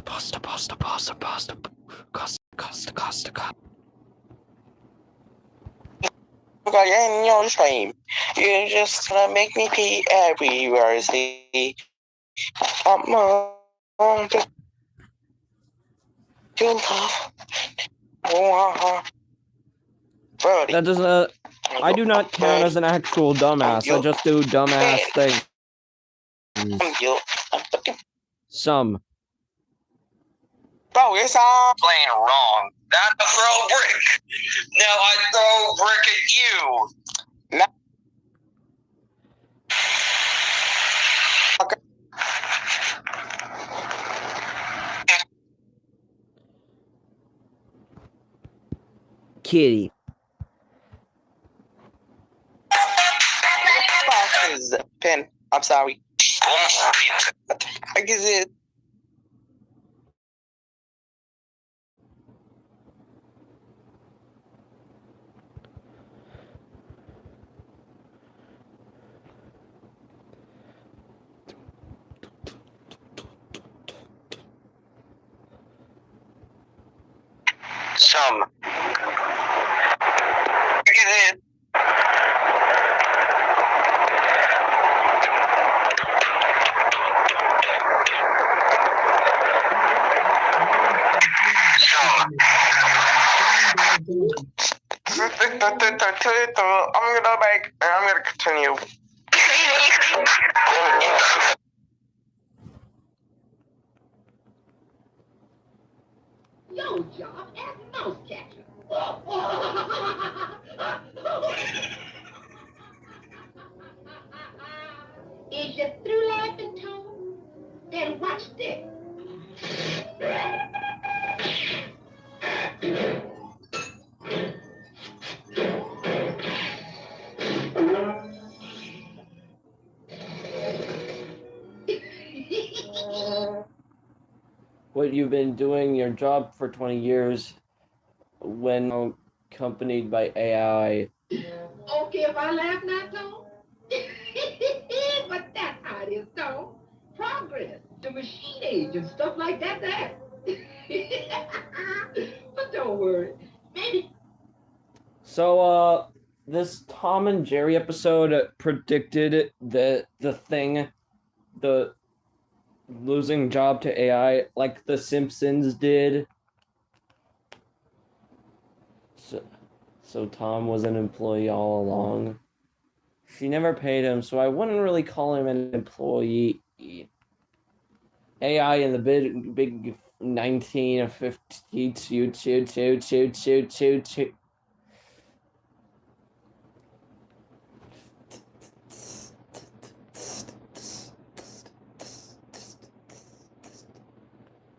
Pasta. Costa. In your stream, you're just gonna make me pee everywhere. See, I'm on to love. Brody. That doesn't. I do not count as an actual dumbass. I just do dumbass things. Some. Bro, it's all playing wrong. Not to throw brick. Now I throw brick at you. Now Kitty. is pen. I'm sorry. What the heck is it? Some. Look at it. I'm gonna continue. Your job as mouse catcher. Is you through laughing, Tom? Then watch this. What you've been doing your job for 20 years when accompanied by AI. Okay, if I laugh now, Tom? But that's how it is, Tom. Progress, the machine age and stuff like that there. But don't worry. Maybe. So, this Tom and Jerry episode predicted that the losing job to AI, like The Simpsons did. So Tom was an employee all along. She never paid him, so I wouldn't really call him an employee. AI in the big 1952.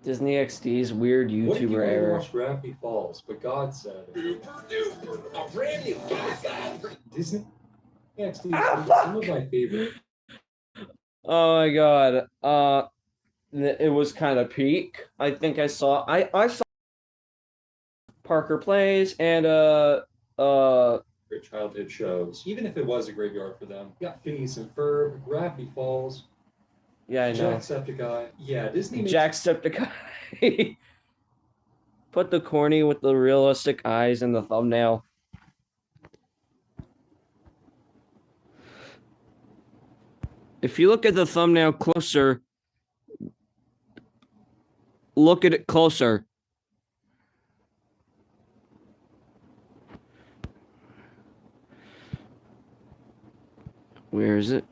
Disney XD's weird YouTuber error. Watch Gravity Falls, but God said it. A brand new Disney XD is some of my favorite. Oh my god. It was kind of peak. I think I saw Parker Plays and great childhood shows. Even if it was a graveyard for them. You got Phineas and Ferb, Gravity Falls. Yeah, I know. Jacksepticeye. Yeah, Disney makes Jacksepticeye. Put the corny with the realistic eyes in the thumbnail. If you look at the thumbnail closer, look at it closer. Where is it?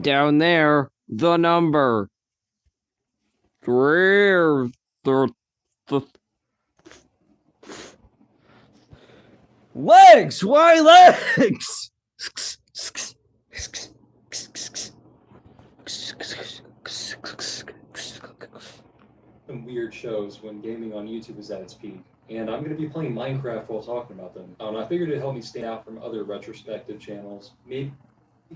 Down there, the number. Legs! Why legs? some weird shows when gaming on YouTube is at its peak. And I'm going to be playing Minecraft while talking about them. I figured it'd help me stand out from other retrospective channels. Maybe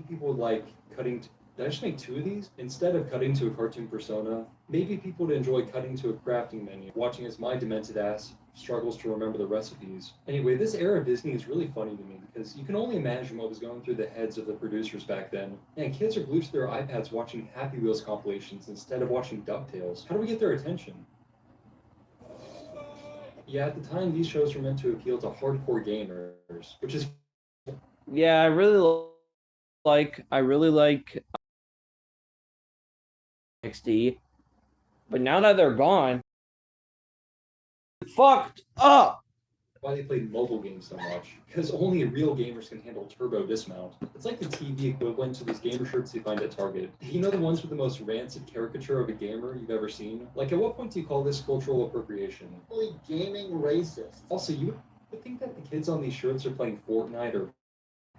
people would like cutting Did I just make 2 of these? Instead of cutting to a cartoon persona, maybe people would enjoy cutting to a crafting menu, watching as my demented ass struggles to remember the recipes. Anyway, this era of Disney is really funny to me because you can only imagine what was going through the heads of the producers back then. And kids are glued to their iPads watching Happy Wheels compilations instead of watching DuckTales. How do we get their attention? Yeah, at the time, these shows were meant to appeal to hardcore gamers, which is Yeah, I really like XD, but now that they're gone, fucked up. why they played mobile games so much. Because only real gamers can handle turbo dismount. It's like the TV equivalent to those gamer shirts you find at Target. You know, the ones with the most rancid caricature of a gamer you've ever seen? Like, at what point do you call this cultural appropriation? Really gaming racist. Also, you would think that the kids on these shirts are playing Fortnite or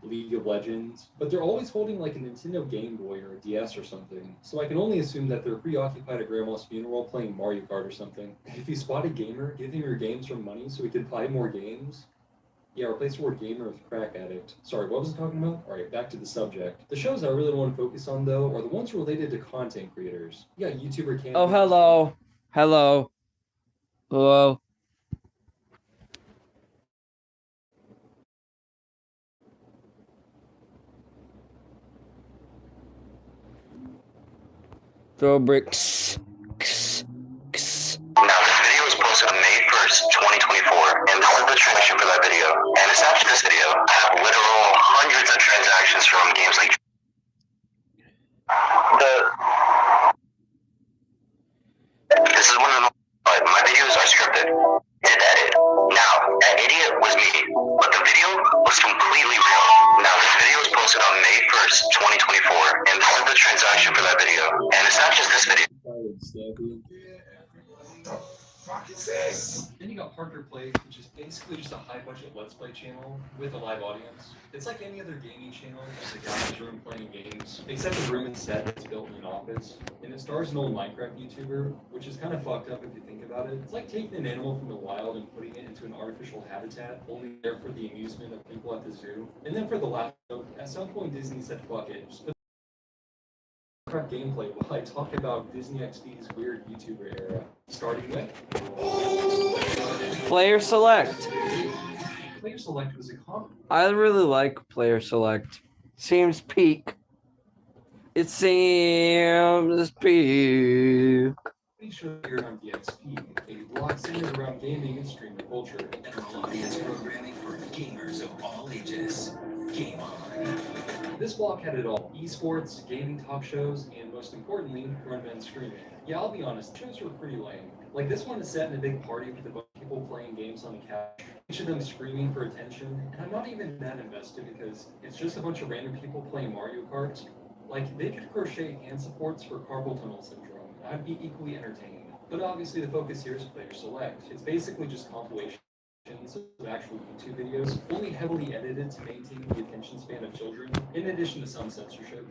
League of Legends, but they're always holding like a Nintendo Game Boy or a DS or something. So I can only assume that they're preoccupied at grandma's funeral playing Mario Kart or something. If you spot a gamer, give him your games for money so he can buy more games. Yeah, replace the word gamer with crack addict. Sorry, what was I talking about? Alright, back to the subject. The shows I really want to focus on, though, are the ones related to content creators. Yeah, YouTuber can. Oh, hello. Hello. Hello. Throw bricks. Now, this video was posted on May 1st, 2024, and this is the transaction for that video. And attached to this video, I have literal hundreds of transactions from games like This is one of the my videos are scripted. It's edited. Now, that idiot was me, but the video was completely real. Now, this video was posted on May 1st, 2024, and this is the transaction for that video. And it's not just this video. Then you got Parker Plays, which is basically just a high-budget Let's Play channel with a live audience. It's like any other gaming channel, just a guy in his room playing games, except the room and set that's built in an office. And it stars an old Minecraft YouTuber, which is kind of fucked up if you think about it. It's like taking an animal from the wild and putting it into an artificial habitat, only there for the amusement of people at the zoo. And then for the laugh, at some point Disney said, fuck it, just put Minecraft gameplay while I talk about Disney XD's weird YouTuber era, starting with Player select. Player Select was a common. I really like Player select. Seems peak. It seems peak. Show here on DXP, a blog centered around gaming and streamer culture. General audience programming for gamers of all ages. Game on. This blog had it all: esports, gaming talk shows, and most importantly, grown men screaming. Yeah, I'll be honest, the shows were pretty lame. Like, this one is set in a big party with a bunch of people playing games on the couch, each of them screaming for attention, and I'm not even that invested because it's just a bunch of random people playing Mario Kart. Like, they could crochet hand supports for carpal tunnel syndrome. I'd be equally entertained. But obviously the focus here is Player Select. It's basically just compilations of actual YouTube videos, only heavily edited to maintain the attention span of children, in addition to some censorship.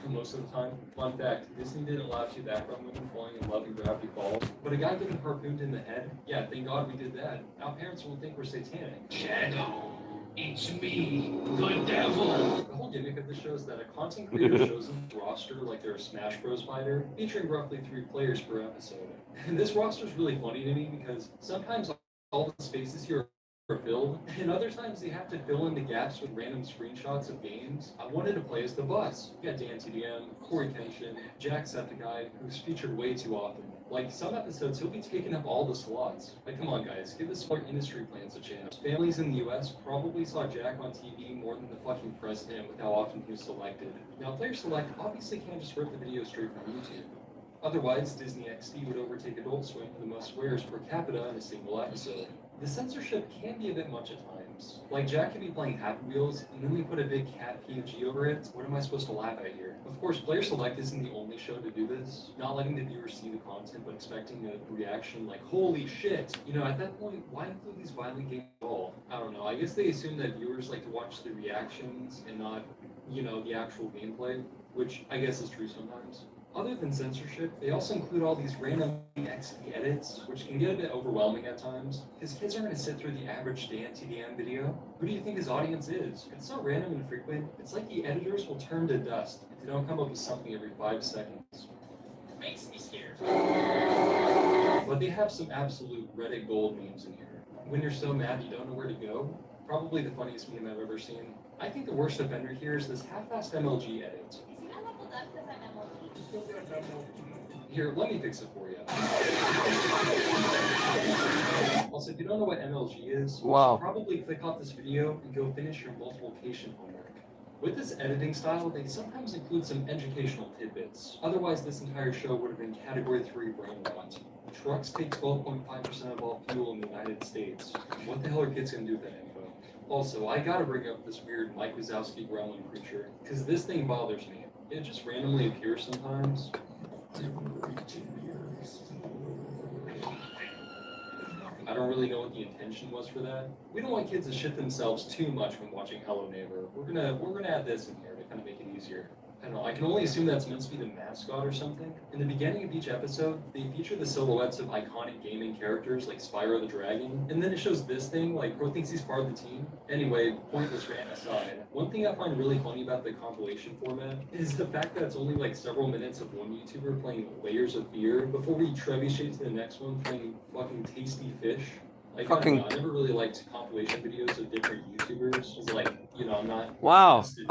Most of the time. Fun fact, Disney didn't allow 2 background women falling in love in Gravity Falls, but a guy getting harpooned in the head, yeah, thank God we did that. Now parents will think we're satanic. Shadow, it's me, the devil. The whole gimmick of the show is that a content creator shows them a roster like they're a Smash Bros. Fighter, featuring roughly 3 players per episode. And this roster is really funny to me because sometimes all the spaces here are filled, and other times they have to fill in the gaps with random screenshots of games. I wanted to play as the Bus. You got Dan TDM, Corey Kenshin, Jacksepticeye, who's featured way too often. Like, some episodes, he'll be taking up all the slots. Like, come on guys, give the smart industry plans a chance. Families in the US probably saw Jack on TV more than the fucking president with how often he was selected. Now, Player Select obviously can't just rip the video straight from YouTube. Otherwise, Disney XD would overtake Adult Swim for the most swears per capita in a single episode. The censorship can be a bit much at times. Like, Jack can be playing Happy Wheels, and then we put a big cat PNG over it. What am I supposed to laugh at here? Of course, Player Select isn't the only show to do this. Not letting the viewer see the content, but expecting a reaction like, holy shit! You know, at that point, why include these violent games at all? I don't know, I guess they assume that viewers like to watch the reactions and not, you know, the actual gameplay, which I guess is true sometimes. Other than censorship, they also include all these random XD edits, which can get a bit overwhelming at times, because kids aren't going to sit through the average Dan TDM video. Who do you think his audience is? It's so random and frequent, it's like the editors will turn to dust if they don't come up with something every 5 seconds. Makes me scared. But they have some absolute Reddit gold memes in here. When you're so mad you don't know where to go, probably the funniest meme I've ever seen. I think the worst offender here is this half-assed MLG edit. Is he not leveled up because I'm MLG? Here, let me fix it for you. Also, if you don't know what MLG is, Wow. you should probably click off this video and go finish your multiplication homework. With this editing style, they sometimes include some educational tidbits. Otherwise, this entire show would have been Category 3 brain rot. Trucks take 12.5% of all fuel in the United States. What the hell are kids gonna do with that info? Also, I gotta bring up this weird Mike Wazowski gremlin creature, because this thing bothers me. It just randomly appears sometimes. I don't really know what the intention was for that. We don't want kids to shit themselves too much when watching Hello Neighbor. We're gonna add this in here to kind of make it easier. I don't know, I can only assume that's meant to be the mascot or something. In the beginning of each episode, they feature the silhouettes of iconic gaming characters like Spyro the Dragon, and then it shows this thing, like Bro thinks he's part of the team. Anyway, pointless rant aside, one thing I find really funny about the compilation format is the fact that it's only like several minutes of one YouTuber playing Layers of Fear before we trebuchet to the next one playing fucking Tasty Fish. Like, Fucking- I never really liked compilation videos of different YouTubers. It's like, you know, I'm not... Wow. invested.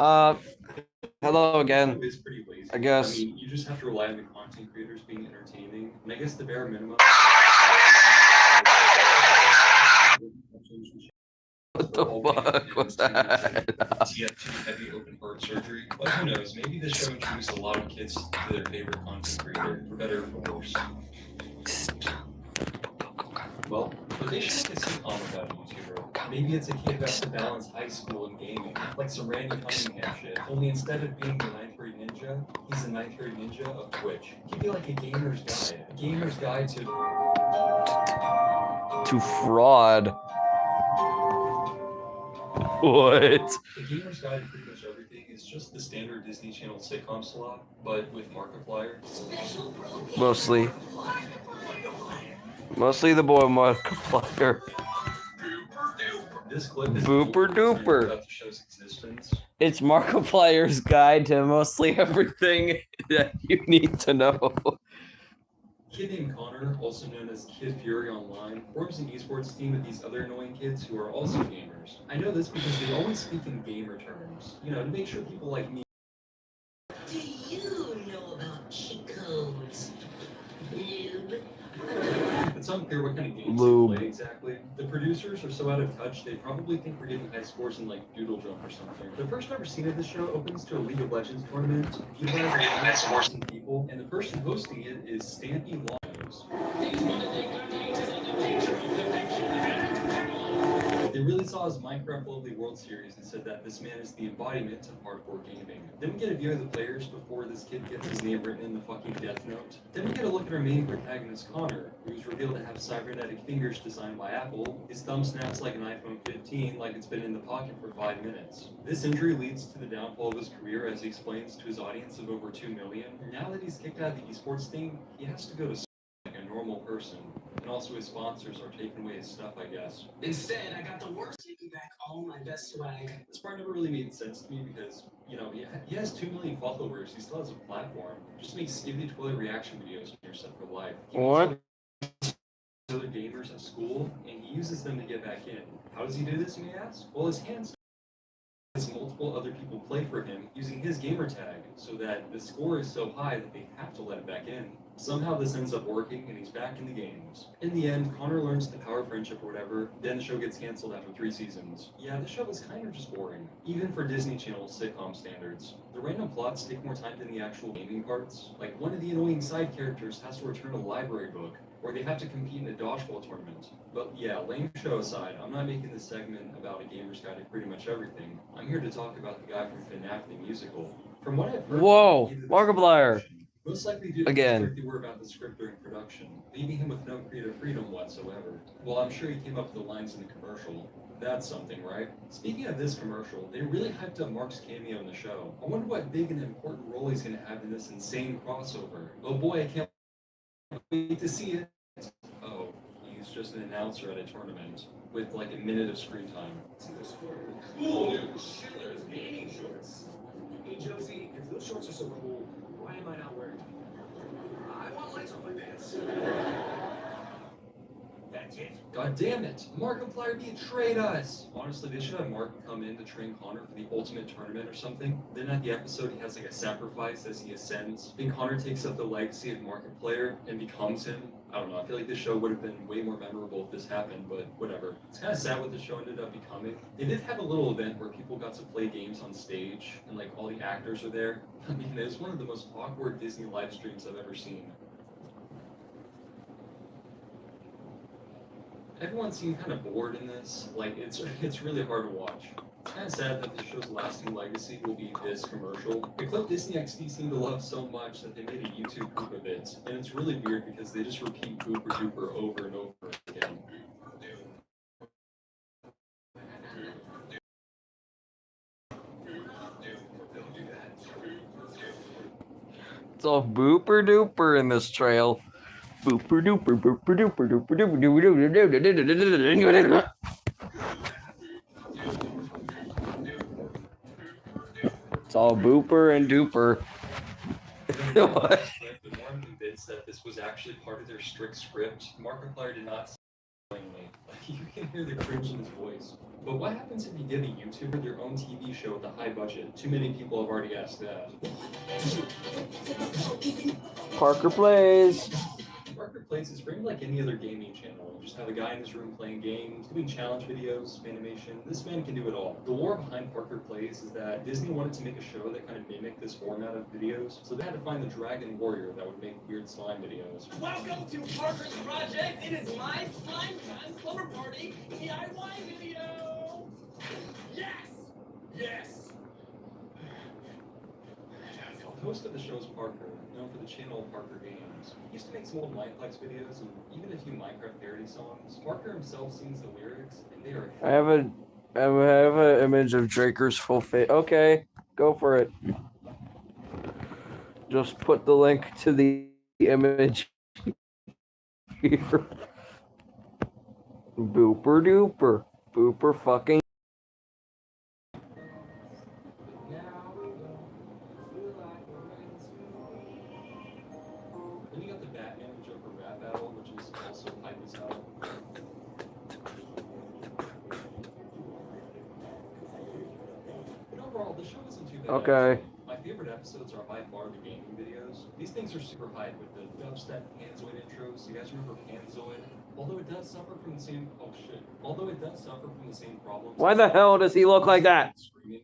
Hello again. It's pretty lazy. I guess. I mean, you just have to rely on the content creators being entertaining. And I guess the bare minimum. What the fuck was that? TF2 heavy open heart surgery. But who knows? Maybe this show introduced a lot of kids to their favorite content creator, for better or for worse. Well, but they should make a sitcom about a YouTuber. Maybe it's a kid who has to balance high school and gaming, like some Randy Cunningham shit. Only instead of being the 9th grade ninja, he's the 9th grade ninja of Twitch. It could be like a gamer's guide. A gamer's guide to... To fraud. What? The gamer's guide to pretty much everything is just the standard Disney Channel sitcom slot, but with Markiplier. Mostly. Mostly the boy Markiplier. This clip is Booper duper. about the show's existence. It's Markiplier's guide to mostly everything that you need to know. Kid named Connor, also known as Kid Fury Online, forms an esports team with these other annoying kids who are also gamers. I know this because they always speak in gamer terms, you know, to make sure people like me. Do you know about cheat codes? Noob. It's unclear what kind of games Lube. they play exactly. The producers are so out of touch, they probably think we're getting high scores in like Doodle Jump or something. The first ever scene of this show opens to a League of Legends tournament. Viewed by over 1,000 people, and the person hosting it is Stampy Lions. They really saw his Minecraft Lovely World Series and said that this man is the embodiment of hardcore gaming. Then we get a view of the players before this kid gets his name written in the fucking Death Note. Then we get a look at our main protagonist, Connor, who's revealed to have cybernetic fingers designed by Apple. His thumb snaps like an iPhone 15, like it's been in the pocket for 5 minutes. This injury leads to the downfall of his career, as he explains to his audience of over 2 million. Now that he's kicked out of the esports thing, he has to go to like a normal person. And also his sponsors are taking away his stuff, I guess. Instead, I got the worst, taking back all my best swag. This part never really made sense to me because, you know, he has 2 million followers, he still has a platform. Just make skibidi toilet reaction videos when you're set for life. He What? meets other gamers at school, and he uses them to get back in. How does he do this, you may ask? Well, his hands has multiple other people play for him using his gamer tag, so that the score is so high that they have to let it back in. Somehow this ends up working, and he's back in the games. In the end, Connor learns the power of friendship or whatever, then the show gets canceled after 3 seasons. Yeah, the show was kind of just boring, even for Disney Channel sitcom standards. The random plots take more time than the actual gaming parts. Like, one of the annoying side characters has to return a library book, or they have to compete in a dodgeball tournament. But yeah, lame show aside, I'm not making this segment about a gamer's guide to pretty much everything. I'm here to talk about the guy from FNAF the musical. From what I've heard, Whoa, either the Markiplier. Most likely due to Again. how strict they were about the script during production, leaving him with no creative freedom whatsoever. Well, I'm sure he came up with the lines in the commercial. That's something, right? Speaking of this commercial, they really hyped up Mark's cameo in the show. I wonder what big and important role he's going to have in this insane crossover. Oh boy, I can't wait to see it. Oh, he's just an announcer at a tournament with like a minute of screen time. Cool new Schiller's gaming shorts. Hey Josie, if those shorts are so cool, why am I not wearing them? I want lights on my pants. That's it. God damn it! Markiplier betrayed us! Honestly, they should have Mark come in to train Connor for the ultimate tournament or something. Then at the episode, he has like a sacrifice as he ascends. Then Connor takes up the legacy of Markiplier and becomes him. I don't know, I feel like this show would have been way more memorable if this happened, but whatever. It's kind of sad what the show ended up becoming. They did have a little event where people got to play games on stage, and like all the actors are there. I mean, it was one of the most awkward Disney live streams I've ever seen. Everyone seemed kind of bored in this. Like, it's really hard to watch. It's kind of sad that the show's lasting legacy will be this commercial. The clip Disney XD seemed to love so much that they made a YouTube poop of it. And it's really weird because they just repeat Booper Duper over and over again. It's all booper duper in this trail. Booper duper, booper duper, duper duper, duper duper. It's all booper and duper. What? The more convinced that this was actually part of their strict script, Markiplier did not say plainly. Like, you can hear the cringe in his voice. But what happens if you give a YouTuber their own TV show with a high budget? Too many people have already asked that. Parker Plays. Parker Plays is framed like any other gaming channel. You just have a guy in his room playing games, doing challenge videos, animation. This man can do it all. The lore behind Parker Plays is that Disney wanted to make a show that kind of mimicked this format of videos, so they had to find the Dragon Warrior that would make weird slime videos. Welcome to Parker's Project. It is my slime time slumber party DIY video. Yes! Yes! The host of the show is Parker, known for the channel Parker Games. He used to make some old Mineplex videos and even a few Minecraft parody songs. Parker himself sings the lyrics, and they are. I have an image of Draker's full face. Okay, go for it. Just put the link to the image here. Booper duper. Booper fucking. Then you got the Batman and Joker rap battle, which is also hype as hell. But overall, the show isn't too bad. Okay. My favorite episodes are by far the gaming videos. These things are super hype with the dubstep Panzoid intros. You guys remember Panzoid? Although it does suffer from the same problems. Why the hell does he look like that? Screaming.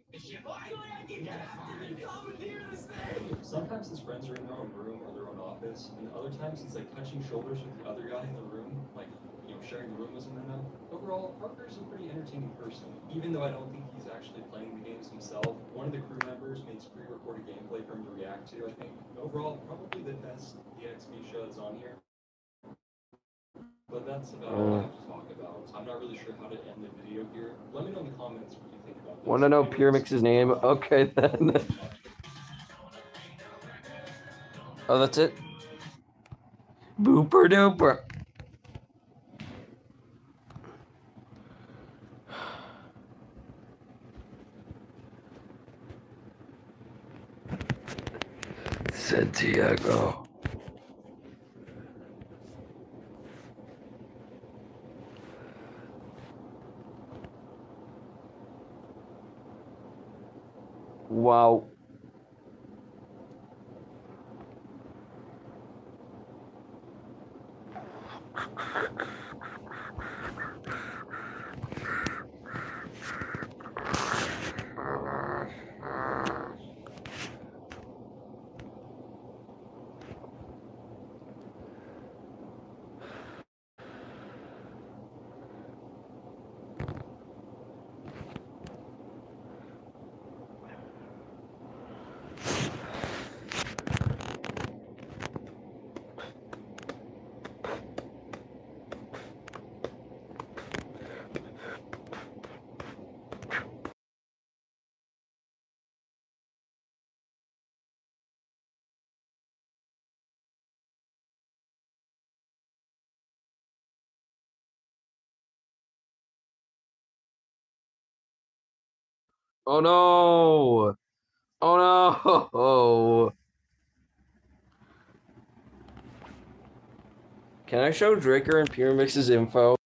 Sometimes his friends are in their own room or their own office, and other times he's like touching shoulders with the other guy in the room, like, you know, sharing the room with him. Overall, Parker's a pretty entertaining person, even though I don't think he's actually playing the games himself. One of the crew members makes pre-recorded gameplay for him to react to, I think. Overall, probably the best DXB show that's on here. But that's about all I have to talk about. I'm not really sure how to end the video here. Let me know in the comments what you think about this. Want to know Pyrmix's name? Okay then. Oh, that's it? Booper duper. Santiago. Wow. Oh no! Oh no! Can I show Draker and Pure Mix's info?